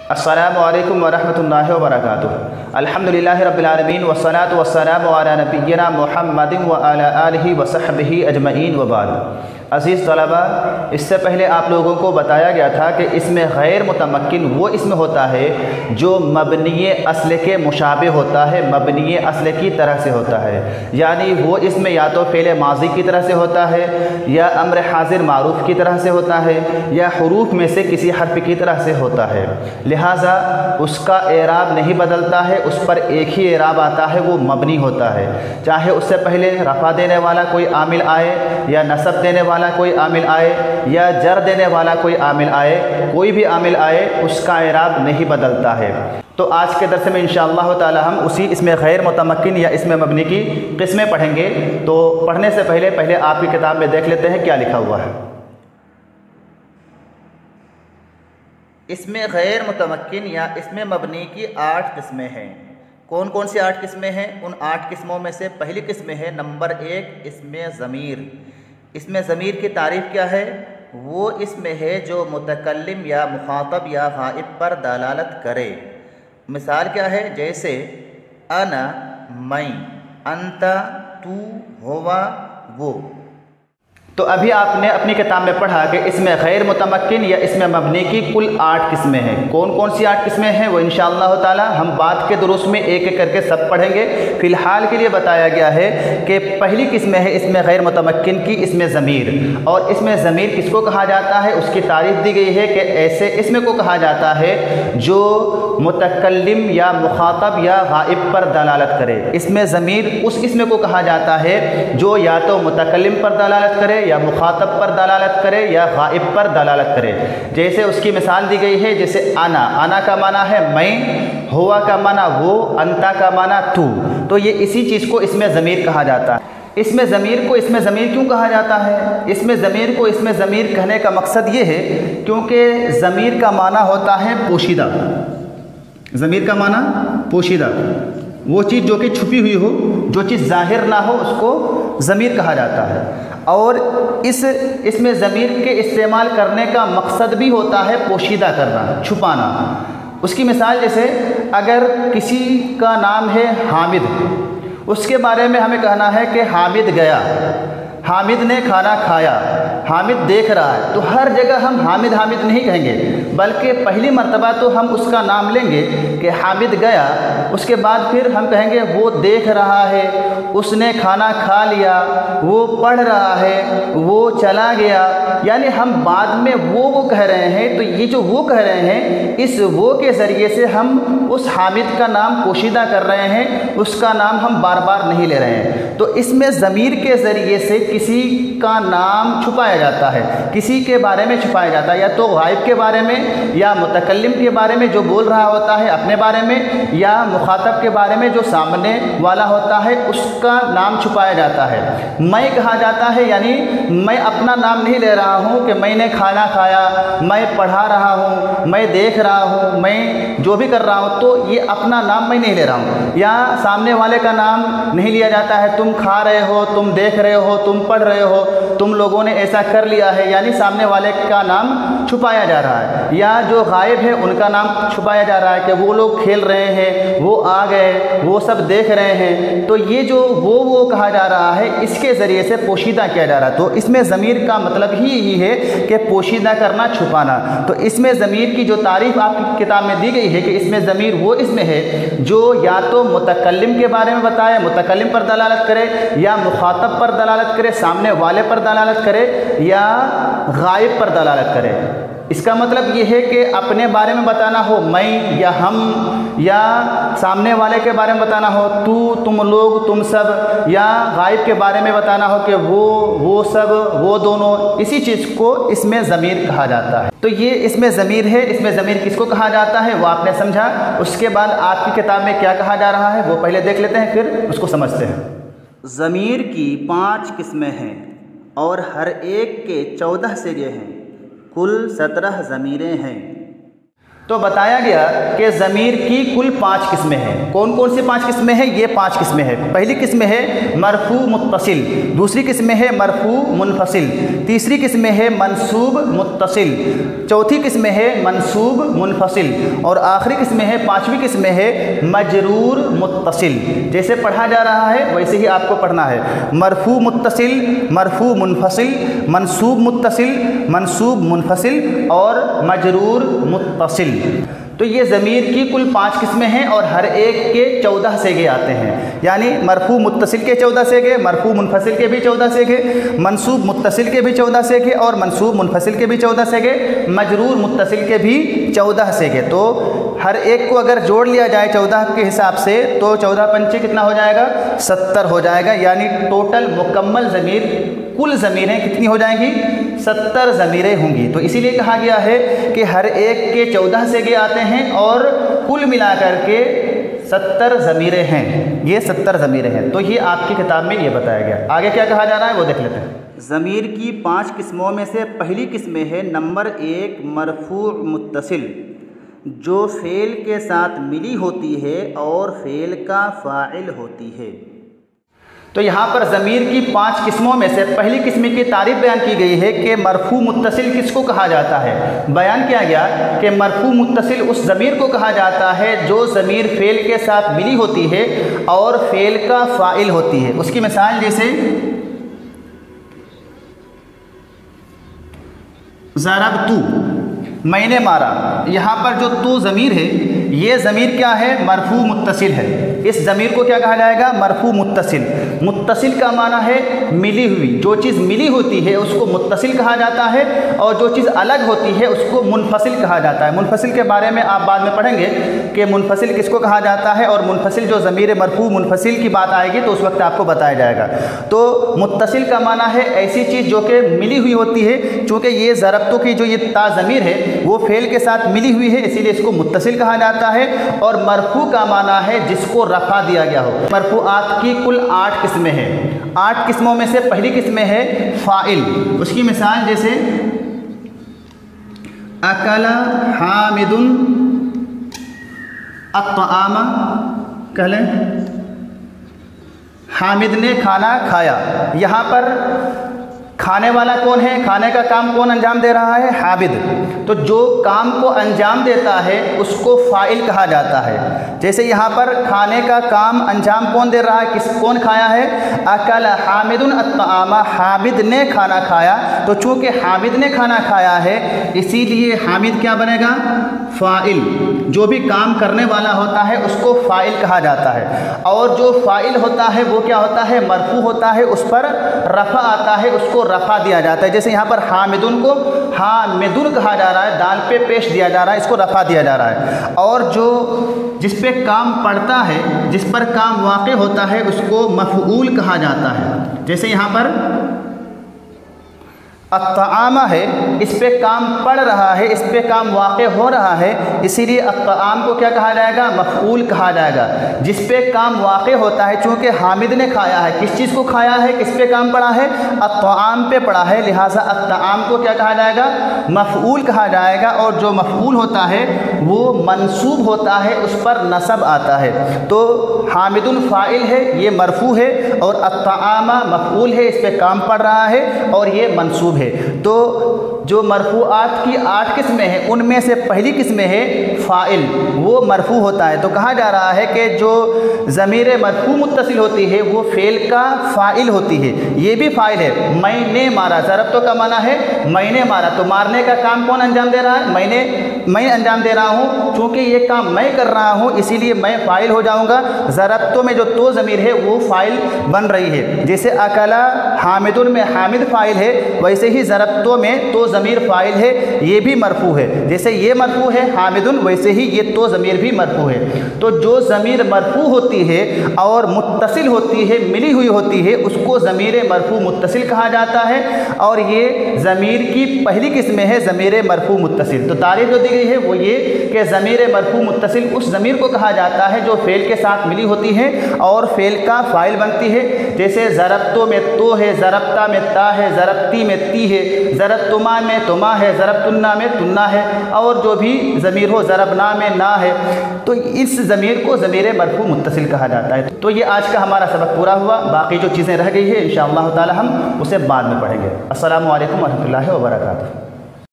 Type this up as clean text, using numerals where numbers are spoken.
अस्सलामु अलैकुम वरहमतुल्लाहि वबरकातुहू। अल्हम्दुलिल्लाहि रब्बिल आलमीन वस्सलातु वस्सलामु अला नबिय्यिना मुहम्मदिन व अला आलिहि व सहबिहि अजमईन व बाद। अज़ीज़ तलबा, इससे पहले आप लोगों को बताया गया था कि इसमें गैर मुतमक्किन वो इसमें होता है जो मबनी अस्ल के मुशाबे होता है, मबनी अस्ल की तरह से होता है। यानी वो इसमें या तो फ़ेल माज़ी की तरह से होता है, या अम्र हाज़िर मारूफ़ की तरह से होता है, या हुरूफ में से किसी हर्फ की तरह से होता है। लिहाजा उसका एराब नहीं बदलता है, उस पर एक ही एराब आता है, वो मबनी होता है। चाहे उससे पहले रफ़ा देने वाला कोई आमिल आए, या नसब देने वाला कोई आमिल आए, या जर देने वाला कोई आमिल आए, कोई भी आमिल आए उसका एराब नहीं बदलता है। तो आज के दर्स में इंशाअल्लाह ताला हम उसी इसमें गैर मुतमक्किन या इसमें मबनी की किस्में पढ़ेंगे। तो पढ़ने से पहले आपकी किताब में देख लेते हैं क्या लिखा हुआ है। इसमें गैर मुतमक्किन या इसमें मबनी की 8 किस्में हैं। कौन कौन सी 8 किस्में हैं? उन 8 किस्मों में से पहली किस्म है नंबर 1 इसमें ज़मीर। इसमें ज़मीर की तारीफ़ क्या है? वो इसमें है जो मुतकल्लिम या मुखातब या गाइब पर दलालत करे। मिसाल क्या है? जैसे अना मैं, अंता तू, हुवा वो। तो अभी आपने अपनी किताब में पढ़ा कि इसमें गैर मुतमक्किन या इसमें मबनी की कुल 8 किस्में हैं। कौन कौन सी 8 किस्में हैं वो इंशाअल्लाह ताला हम बाद के दुरूस में एक एक करके सब पढ़ेंगे। फ़िलहाल के लिए बताया गया है कि पहली किस्म है इसमें गैर मुतमक्किन की इसमें ज़मीर। और इसमें ज़मीर किसको कहा जाता है उसकी तारीफ़ दी गई है कि ऐसे इसमें को कहा जाता है जो मुतकल्लिम या मुखातब या गाइब पर दलालत करे। इसमें ज़मीर उस इसमें को कहा जाता है जो या तो मुतकल्लिम पर दलालत करे, या मुखातब पर दलालत करे, या गाइब पर दलालत करे। जैसे उसकी मिसाल दी गई है, जैसे आना, आना का माना है मैं, हुआ का माना वो, अंता का माना तू। तो ये इसी चीज़ को इसमें ज़मीर कहा जाता है। इसमें ज़मीर को इसमें ज़मीर क्यों कहा जाता है? इसमें ज़मीर को इसमें ज़मीर कहने का मकसद ये है क्योंकि ज़मीर का माना होता है पोशीदा। ज़मीर का माना पोशीदा, वो चीज़ जो कि छुपी हुई हो, जो चीज़ ज़ाहिर ना हो, उसको ज़मीर कहा जाता है। और इसमें ज़मीर के इस्तेमाल करने का मकसद भी होता है पोशीदा करना, छुपाना। उसकी मिसाल जैसे अगर किसी का नाम है हामिद, उसके बारे में हमें कहना है कि हामिद गया, हामिद ने खाना खाया, हामिद देख रहा है, तो हर जगह हम हामिद हामिद नहीं कहेंगे, बल्कि पहली मर्तबा तो हम उसका नाम लेंगे कि हामिद गया, उसके बाद फिर हम कहेंगे वो देख रहा है, उसने खाना खा लिया, वो पढ़ रहा है, वो चला गया। यानी हम बाद में वो कह रहे हैं। तो ये जो वो कह रहे हैं, इस वो के ज़रिए से हम उस हामिद का नाम पोशीदा कर रहे हैं, उसका नाम हम बार बार नहीं ले रहे हैं। तो इसमें ज़मीर के ज़रिए से किसी का नाम छुपाया जाता है, किसी के बारे में छुपाया जाता है, या तो गायब के बारे में, या मुतकल्लिम के बारे में जो बोल रहा होता है अपने बारे में, या मुखातब के बारे में जो सामने वाला होता है उसका नाम छुपाया जाता है। मैं कहा जाता है, यानी मैं अपना नाम नहीं ले रहा हूँ कि मैंने खाना खाया, मैं पढ़ा रहा हूँ, मैं देख रहा हूँ, मैं जो भी कर रहा हूँ, तो ये अपना नाम मैं नहीं ले रहा हूँ। या सामने वाले का नाम नहीं लिया जाता है, तुम खा रहे हो, तुम देख रहे हो, तुम पढ़ रहे हो, तुम लोगों ने ऐसा कर लिया है, यानी सामने वाले का नाम छुपाया जा रहा है। या जो गायब है उनका नाम छुपाया जा रहा है कि वो लोग खेल रहे हैं, वो आ गए, वो सब देख रहे हैं। तो ये जो वो कहा जा रहा है, इसके ज़रिए से पोशीदा किया जा रहा है। तो इसमें ज़मीर का मतलब ही यही है कि पोशीदा करना, छुपाना। तो इसमें ज़मीर की जो तारीफ़ आपकी किताब में दी गई है कि इसमें ज़मीर वो इसमें है जो या तो मुतकल्लिम के बारे में बताए, मुतकल्लिम पर दलालत करे, या मुखातब पर दलालत करे, सामने वाले पर दलालत करे, या गायब पर दलालत करे। इसका मतलब ये है कि अपने बारे में बताना हो मैं या हम, या सामने वाले के बारे में बताना हो तू, तुम लोग, तुम सब, या गायब के बारे में बताना हो कि वो सब, वो दोनों। इसी चीज़ को इसमें ज़मीर कहा जाता है। तो ये इसमें ज़मीर है। इसमें ज़मीर किसको कहा जाता है वो आपने समझा। उसके बाद आपकी किताब में क्या कहा जा रहा है वो पहले देख लेते हैं, फिर उसको समझते हैं। ज़मीर की 5 किस्में हैं और हर एक के 14 सिरे हैं। कुल 17 ज़मीरें हैं। تو بتایا گیا کہ ضمیر کی کل 5 قسمیں ہیں۔ کون کون سی 5 قسمیں ہیں؟ یہ 5 قسمیں ہیں۔ پہلی قسم ہے مرفوع متصل، دوسری قسم ہے مرفوع منفصل، تیسری قسم ہے منصوب متصل، چوتھی قسم ہے منصوب منفصل، اور آخری قسم ہے 5ویں قسم ہے مجرور متصل۔ جیسے پڑھا جا رہا ہے ویسے ہی آپ کو پڑھنا ہے، مرفوع متصل، مرفوع منفصل، منصوب متصل، منصوب منفصل اور مجرور متصل۔ تو یہ ضمیر کی کل 5 قسمیں ہیں اور ہر ایک کے 14 سیغے آتے ہیں، یعنی مرفوع متصل کے 14 سیغے، مرفوع منفصل کے بھی 14 سیغے، منصوب متصل کے بھی 14 سیغے اور منصوب منفصل کے بھی 14 سیغے، مجرور متصل کے بھی 14 سیغے۔ تو ہر ایک کو اگر جوڑ لیا جائے 14 کے حساب سے تو 14 پنچے کتنا ہو جائے گا؟ 70 ہو جائے گا، یعنی ٹوٹل مکمل ضمیر کل ضمیریں کتنی ہو جائیں گی؟ 70 ضمیریں ہوں گی۔ تو اسی لیے کہا گیا ہے کہ ہر ایک کے 14 سیغے آتے ہیں اور کل ملا کر کے 70 ضمیریں ہیں، یہ 70 ضمیریں ہیں۔ تو یہ آپ کی کتاب میں یہ بتایا گیا۔ آگے کیا کہا جا رہا ہے وہ دیکھ لیتے ہیں۔ ضمیر کی 5 قسموں میں سے پہلی قسم ہے نمبر 1 مرفوع متصل، جو فعل کے ساتھ ملی ہوتی ہے اور فعل کا فاعل ہوتی ہے۔ تو یہاں پر ضمیر کی 5 قسموں میں سے پہلی قسم کی تعریف بیان کی گئی ہے کہ مرفوع متصل کس کو کہا جاتا ہے۔ بیان کیا گیا کہ مرفوع متصل اس ضمیر کو کہا جاتا ہے جو ضمیر فعل کے ساتھ ملی ہوتی ہے اور فعل کا فاعل ہوتی ہے۔ اس کی مثال جیسے ضربت، میں نے مارا، یہاں پر جو تو ضمیر ہے یہ ضمیر کیا ہے؟ مرفوع متصل ہے۔ اس ضمیر کو کیا کہا جائے گا؟ مرفوع متصل۔ متصل کا معنی ہے ملی ہوئی، جو چیز ملی ہوتی ہے اس کو متصل کہا جاتا ہے اور جو چیز الگ ہوتی ہے اس کو منفصل کہا جاتا ہے۔ منفصل کے بارے میں آپ بعد میں پڑھیں گے کہ منفصل کس کو کہا جاتا ہے، اور منفصل جو ضمیر مرفوع منفصل کی بات آئے گی تو اس وقت آپ کو بتایا جائے گا۔ تو متصل کا معنی ہے ایسی چیز جو کہ ملی ہوئی ہوتی ہے، چونکہ یہ ضربتوں کی جو یہ تا ضمیر ہے وہ فعل کے ساتھ ملی ہوئی ہے، اسی لیے اس کو متصل کہا جاتا ہے۔ اور مرفوع کا معنی ہے جس کو رفع دیا گیا ہو۔ مرفوعات کی کل 8 قسمیں ہیں۔ 8 قسموں میں سے پہلی قسم ہے فاعل۔ اس کی مثال جیسے اکل حامد الطعام، کہہ لیں حامد نے کھانا کھایا۔ یہاں پر کھانے والا کون ہے؟ کھانے کا کام کون انجام دے رہا ہے؟ حامد۔ تو جو کام کو انجام دیتا ہے اس کو فاعل کہا جاتا ہے۔ جیسے یہاں پر کھانے کا کام انجام کون دے رہا ہے؟ کون کھایا ہے؟ اکل حامد الطعام، حامد نے کھانا کھایا۔ تو چونکہ حامد نے کھانا کھایا ہے اسی لیے حامد کیا بنے گا؟ فاعل۔ جو بھی کام کرنے والا ہوتا ہے اس کو فاعل کہا جاتا ہے، اور جو فاعل ہوتا ہے وہ کیا ہوتا ہے؟ مرفوع ہوتا ہے، اس پر رفع آتا ہے، اس کو رفع دیا جاتا ہے۔ جیسے یہاں پر حامدن کو حامدن کہا جا رہا ہے، دال پہ پیش دیا جا رہا ہے، اس کو رفع دیا جا رہا ہے۔ اور جو جس پہ کام پڑتا ہے، جس پر کام واقع ہوتا ہے اس کو مفعول کہا جاتا ہے۔ جیسے یہاں پر الطعام ہے، اس پہ کام پڑ رہا ہے، اس پہ کام واقع ہو رہا ہے، اسی لیے الطعام کو کیا کہا جائے گا؟ مفعول کہا جائے گا۔ جس پہ کام واقع ہوتا ہے، چونکہ حامد نے کھایا ہے، کس چیز کو کھایا ہے؟ کس پہ کام پڑا ہے؟ الطعام پہ پڑا ہے، لہٰذا الطعام کو کیا کہا جائے گا؟ مفعول کہا جائے گا۔ اور جو مفعول ہوتا ہے وہ منصوب ہوتا ہے، اس پر نصب آتا ہے۔ تو حامد فاعل ہے، یہ مرفوع ہے، اور الطعام مفعول ہے، اس پہ کام پڑ رہا ہے اور یہ منصوب ہے۔ تو جو مرفوعات کی 8 قسمیں ہیں ان میں سے پہلی قسم ہے فاعل، وہ مرفوع ہوتا ہے۔ تو کہا جا رہا ہے کہ جو ضمیر مرفوع متصل ہوتی ہے وہ فعل کا فاعل ہوتی ہے۔ یہ بھی فاعل ہے، میں نے مارا، ضربتوں کا معنی ہے میں نے مارا۔ تو مارنے کا کام کون انجام دے رہا ہے؟ میں انجام دے رہا ہوں، چونکہ یہ کام میں کر رہا ہوں اسی لیے میں فاعل ہو جاؤں گا۔ ضربتوں میں جو تو ضمیر ہے وہ فاعل بن رہی ہے۔ جیسے اکلا حامدن میں حامد فاعل ہے، ویسے ہی ضربتوں میں تو ضمیر فاعل ہے، یہ بھی مرفوع ہے۔ جیسے یہ مرفوع ہے حامدن، ویسے ہی یہ تو ضمیر بھی مرفوع ہے۔ تو جو ضمیر مرفوع ہوتی ہے اور متصل ہوتی ہے، ملی ہوئی ہوتی ہے، اس کو ضمیر مرفوع متصل کہا جاتا ہے، اور یہ ضمیر کی پہلی قسم ہے ضمیر مرفوع متصل۔ تو تعریف جو دی گئی ہے وہ یہ کہ ضمیر مرفوع متصل اس ضمیر کو کہا جاتا ہے جو فعل کے ساتھ ملی ہوتی ہے اور فعل کا فاعل بنتی ہے، جیسے ضربتو میں تو ہے، ضربتا میں تا ہے، ضربتی میں تی ہے، ضربتما میں تما ہے، ضربتنا میں تنا ہے، اور جو بھی ضمیر ہو، ضربنا میں نا ہے، تو اس ضمیر کو ضمیر مرفوع متصل کہا جاتا ہے۔ تو یہ آج کا ہمارا سبق پورا ہوا، باقی جو چیزیں رہ گئی ہیں انشاءاللہ تعالی ہم اسے بعد میں پڑھیں گے۔ السلام علیکم ورحمۃ اللہ وبرکاتہ۔